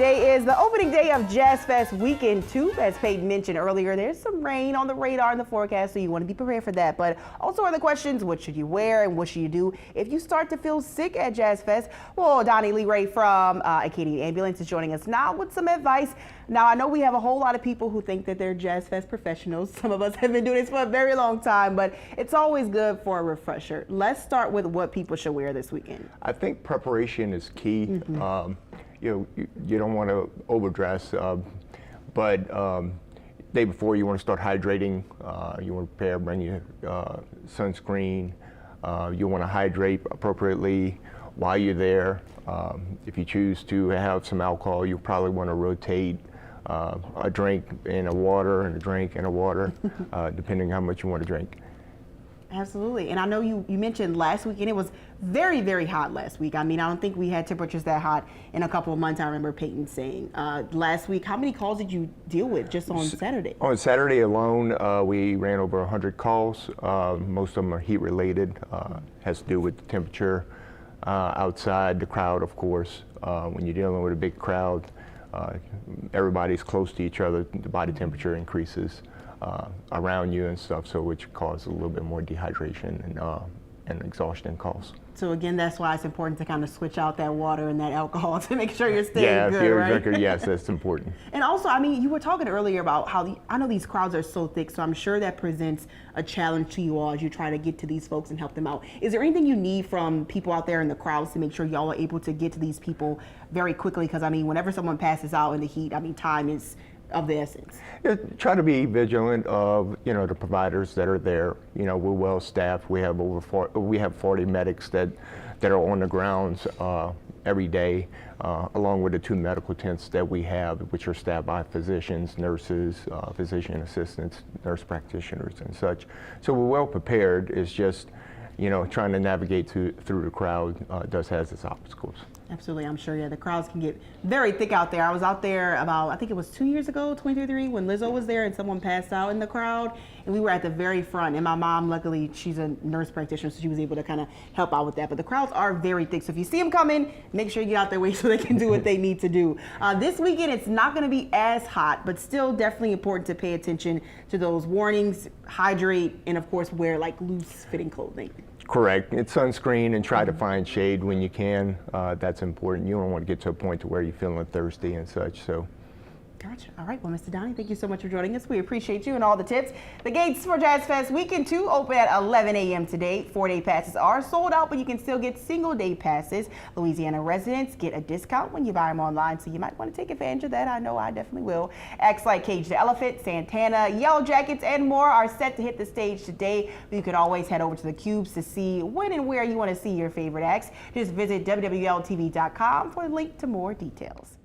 Today is the opening day of Jazz Fest Weekend 2. As Peyton mentioned earlier, there's some rain on the radar in the forecast, so you want to be prepared for that. But also are the questions, what should you wear and what should you do if you start to feel sick at Jazz Fest? Well, Donny Lirette from Acadian Ambulance is joining us now with some advice. Now, I know we have a whole lot of people who think that they're Jazz Fest professionals. Some of us have been doing this for a very long time, but it's always good for a refresher. Let's start with what people should wear this weekend. I think preparation is key. You don't want to overdress, but day before you want to start hydrating. You want to prepare, bring your sunscreen. You want to hydrate appropriately while you're there. If you choose to have some alcohol, you probably want to rotate a drink in a water and a drink in a water, depending on how much you want to drink. Absolutely. And I know you mentioned last week, and it was very, very hot last week. I mean, I don't think we had temperatures that hot in a couple of months. I remember Peyton saying last week. How many calls did you deal with just on Saturday? On Saturday alone, we ran over 100 calls. Most of them are heat related. Has to do with the temperature outside, the crowd, of course. When you're dealing with a big crowd, everybody's close to each other. The body temperature increases around you and stuff, so which causes a little bit more dehydration and exhaustion calls. So again, that's why it's important to kind of switch out that water and that alcohol to make sure you're staying good, if you're right? a drinker, yes, that's important. And also, I mean, you were talking earlier about how I know these crowds are so thick, so I'm sure that presents a challenge to you all as you try to get to these folks and help them out. Is there anything you need from people out there in the crowds to make sure y'all are able to get to these people very quickly? Because I mean, whenever someone passes out in the heat, I mean, time is of the essence. Yeah, try to be vigilant of the providers that are there. We're well staffed. We have we have 40 medics that are on the grounds every day, along with the 2 medical tents that we have, which are staffed by physicians, nurses, physician assistants, nurse practitioners, and such. So we're well prepared. It's just trying to navigate through the crowd does have its obstacles. Absolutely, I'm sure, yeah, the crowds can get very thick out there. I was out there about, I think it was 2 years ago, 2023, when Lizzo was there and someone passed out in the crowd, and we were at the very front, and my mom, luckily, she's a nurse practitioner, so she was able to kind of help out with that. But the crowds are very thick, so if you see them coming, make sure you get out their way so they can do what they need to do. This weekend, it's not going to be as hot, but still definitely important to pay attention to those warnings, hydrate, and of course, wear like loose-fitting clothing. Correct. It's sunscreen and try to find shade when you can. That's important. You don't want to get to a point to where you're feeling thirsty and such. So. Gotcha. All right. Well, Mr. Donny, thank you so much for joining us. We appreciate you and all the tips. The gates for Jazz Fest Weekend 2 open at 11 a.m. today. 4-day passes are sold out, but you can still get single-day passes. Louisiana residents get a discount when you buy them online, so you might want to take advantage of that. I know I definitely will. Acts like Cage the Elephant, Santana, Yellow Jackets, and more are set to hit the stage today. But you can always head over to the Cubes to see when and where you want to see your favorite acts. Just visit WWLTV.com for a link to more details.